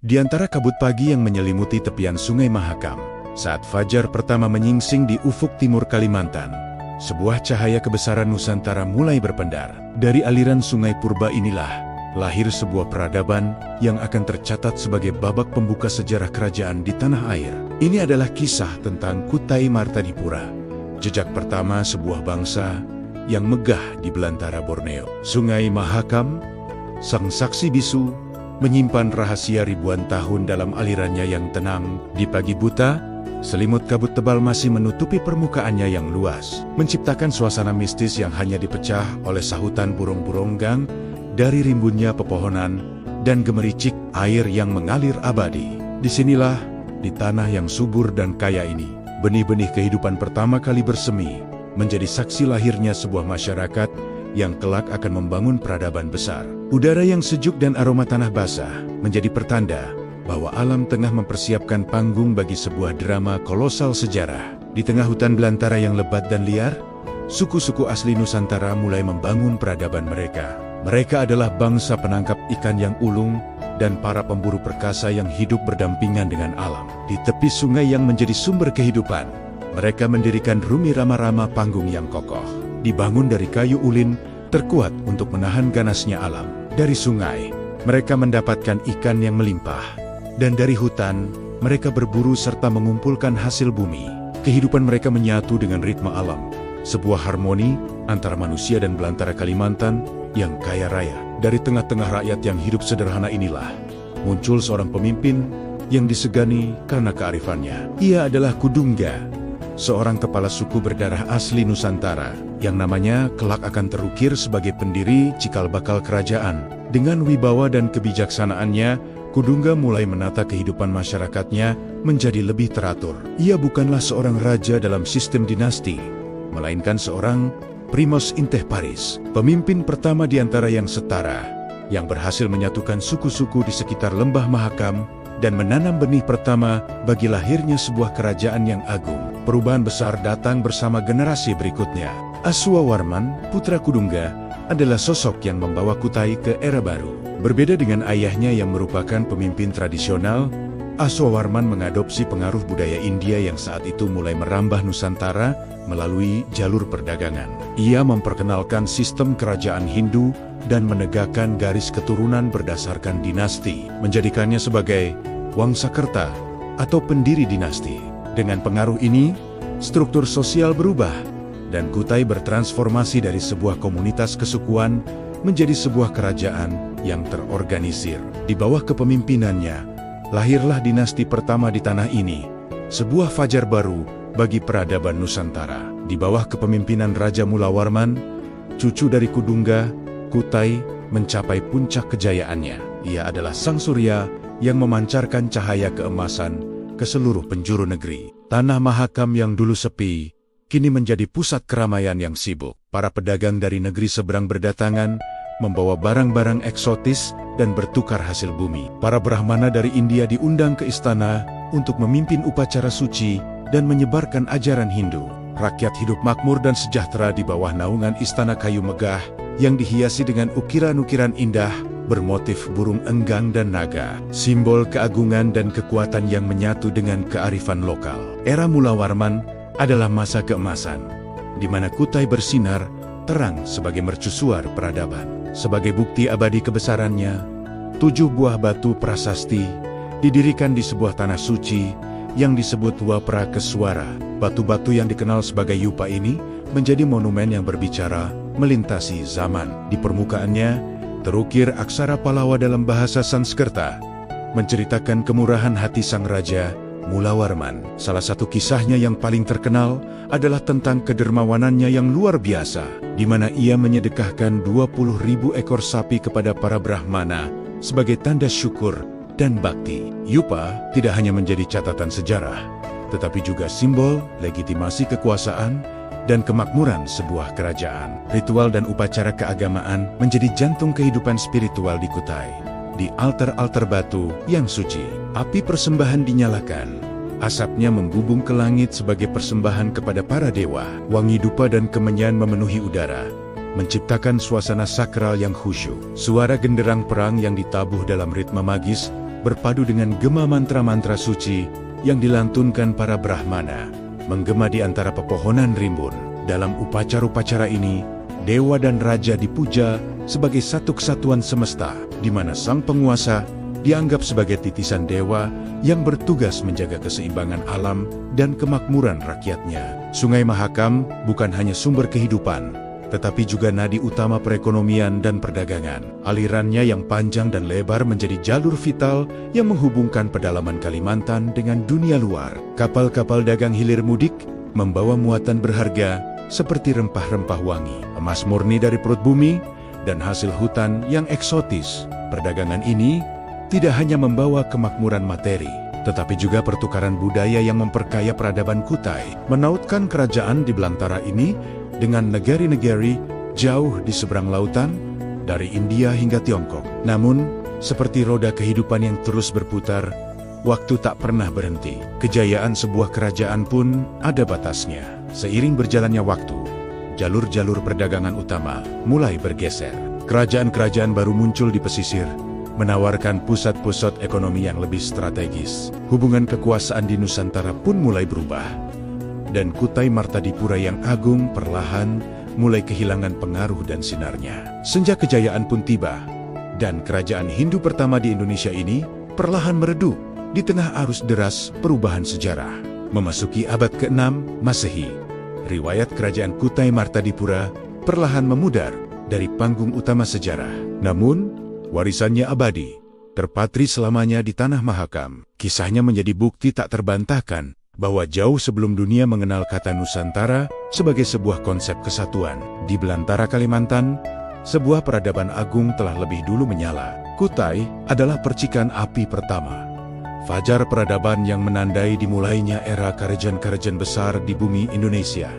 Di antara kabut pagi yang menyelimuti tepian Sungai Mahakam, saat fajar pertama menyingsing di ufuk timur Kalimantan, sebuah cahaya kebesaran Nusantara mulai berpendar. Dari aliran Sungai Purba inilah lahir sebuah peradaban yang akan tercatat sebagai babak pembuka sejarah kerajaan di tanah air. Ini adalah kisah tentang Kutai Martanipura, jejak pertama sebuah bangsa yang megah di belantara Borneo. Sungai Mahakam, sang saksi bisu, menyimpan rahasia ribuan tahun dalam alirannya yang tenang. Di pagi buta, selimut kabut tebal masih menutupi permukaannya yang luas, menciptakan suasana mistis yang hanya dipecah oleh sahutan burung-burung gang dari rimbunnya pepohonan dan gemericik air yang mengalir abadi. Disinilah, di tanah yang subur dan kaya ini, benih-benih kehidupan pertama kali bersemi, menjadi saksi lahirnya sebuah masyarakat yang kelak akan membangun peradaban besar. Udara yang sejuk dan aroma tanah basah menjadi pertanda bahwa alam tengah mempersiapkan panggung bagi sebuah drama kolosal sejarah. Di tengah hutan belantara yang lebat dan liar, suku-suku asli Nusantara mulai membangun peradaban mereka. Mereka adalah bangsa penangkap ikan yang ulung dan para pemburu perkasa yang hidup berdampingan dengan alam. Di tepi sungai yang menjadi sumber kehidupan, mereka mendirikan Rumi Rama-Rama, panggung yang kokoh, dibangun dari kayu ulin terkuat untuk menahan ganasnya alam. Dari sungai, mereka mendapatkan ikan yang melimpah, dan dari hutan, mereka berburu serta mengumpulkan hasil bumi. Kehidupan mereka menyatu dengan ritme alam, sebuah harmoni antara manusia dan belantara Kalimantan yang kaya raya. Dari tengah-tengah rakyat yang hidup sederhana inilah, muncul seorang pemimpin yang disegani karena kearifannya. Ia adalah Kudungga, seorang kepala suku berdarah asli Nusantara, yang namanya kelak akan terukir sebagai pendiri cikal bakal kerajaan. Dengan wibawa dan kebijaksanaannya, Kudungga mulai menata kehidupan masyarakatnya menjadi lebih teratur. Ia bukanlah seorang raja dalam sistem dinasti, melainkan seorang Primos Inter Pares, pemimpin pertama di antara yang setara, yang berhasil menyatukan suku-suku di sekitar lembah Mahakam dan menanam benih pertama bagi lahirnya sebuah kerajaan yang agung. Perubahan besar datang bersama generasi berikutnya. Aswawarman, putra Kudungga, adalah sosok yang membawa Kutai ke era baru. Berbeda dengan ayahnya yang merupakan pemimpin tradisional, Aswawarman mengadopsi pengaruh budaya India yang saat itu mulai merambah Nusantara melalui jalur perdagangan. Ia memperkenalkan sistem kerajaan Hindu dan menegakkan garis keturunan berdasarkan dinasti, menjadikannya sebagai Wangsakerta atau pendiri dinasti. Dengan pengaruh ini, struktur sosial berubah dan Kutai bertransformasi dari sebuah komunitas kesukuan menjadi sebuah kerajaan yang terorganisir. Di bawah kepemimpinannya, lahirlah dinasti pertama di tanah ini, sebuah fajar baru bagi peradaban Nusantara. Di bawah kepemimpinan Raja Mulawarman, cucu dari Kudungga, Kutai mencapai puncak kejayaannya. Ia adalah sang surya yang memancarkan cahaya keemasan ke seluruh penjuru negeri. Tanah Mahakam yang dulu sepi, kini menjadi pusat keramaian yang sibuk. Para pedagang dari negeri seberang berdatangan, membawa barang-barang eksotis dan bertukar hasil bumi. Para Brahmana dari India diundang ke istana untuk memimpin upacara suci dan menyebarkan ajaran Hindu. Rakyat hidup makmur dan sejahtera di bawah naungan istana kayu megah yang dihiasi dengan ukiran-ukiran indah bermotif burung enggang dan naga, simbol keagungan dan kekuatan yang menyatu dengan kearifan lokal. Era Mulawarman adalah masa keemasan, di mana Kutai bersinar terang sebagai mercusuar peradaban. Sebagai bukti abadi kebesarannya, 7 buah batu prasasti didirikan di sebuah tanah suci yang disebut Waprakeswara. Batu-batu yang dikenal sebagai Yupa ini menjadi monumen yang berbicara melintasi zaman. Di permukaannya terukir aksara Palawa dalam bahasa Sanskerta, menceritakan kemurahan hati sang raja Mulawarman. Salah satu kisahnya yang paling terkenal adalah tentang kedermawanannya yang luar biasa, di mana ia menyedekahkan 20.000 ekor sapi kepada para Brahmana sebagai tanda syukur dan bakti. Yupa tidak hanya menjadi catatan sejarah, tetapi juga simbol legitimasi kekuasaan dan kemakmuran sebuah kerajaan. Ritual dan upacara keagamaan menjadi jantung kehidupan spiritual di Kutai. Di altar-altar batu yang suci, api persembahan dinyalakan. Asapnya membubung ke langit sebagai persembahan kepada para dewa. Wangi dupa dan kemenyan memenuhi udara, menciptakan suasana sakral yang khusyuk. Suara genderang perang yang ditabuh dalam ritme magis berpadu dengan gema mantra-mantra suci yang dilantunkan para Brahmana, menggema di antara pepohonan rimbun. Dalam upacara-upacara ini, dewa dan raja dipuja sebagai satu kesatuan semesta, di mana sang penguasa dianggap sebagai titisan dewa yang bertugas menjaga keseimbangan alam dan kemakmuran rakyatnya. Sungai Mahakam bukan hanya sumber kehidupan, tetapi juga nadi utama perekonomian dan perdagangan. Alirannya yang panjang dan lebar menjadi jalur vital yang menghubungkan pedalaman Kalimantan dengan dunia luar. Kapal-kapal dagang hilir mudik membawa muatan berharga seperti rempah-rempah wangi, emas murni dari perut bumi, dan hasil hutan yang eksotis. Perdagangan ini tidak hanya membawa kemakmuran materi, tetapi juga pertukaran budaya yang memperkaya peradaban Kutai, menautkan kerajaan di belantara ini dengan negari-negari jauh di seberang lautan, dari India hingga Tiongkok. Namun, seperti roda kehidupan yang terus berputar, waktu tak pernah berhenti. Kejayaan sebuah kerajaan pun ada batasnya. Seiring berjalannya waktu, jalur-jalur perdagangan utama mulai bergeser. Kerajaan-kerajaan baru muncul di pesisir, menawarkan pusat-pusat ekonomi yang lebih strategis. Hubungan kekuasaan di Nusantara pun mulai berubah, dan Kutai Martadipura yang agung perlahan mulai kehilangan pengaruh dan sinarnya. Senja kejayaan pun tiba, dan kerajaan Hindu pertama di Indonesia ini perlahan meredup di tengah arus deras perubahan sejarah. Memasuki abad ke-6 Masehi, riwayat kerajaan Kutai Martadipura perlahan memudar dari panggung utama sejarah. Namun, warisannya abadi, terpatri selamanya di tanah Mahakam. Kisahnya menjadi bukti tak terbantahkan bahwa jauh sebelum dunia mengenal kata Nusantara sebagai sebuah konsep kesatuan, di belantara Kalimantan, sebuah peradaban agung telah lebih dulu menyala. Kutai adalah percikan api pertama, fajar peradaban yang menandai dimulainya era karajan-karajan besar di bumi Indonesia.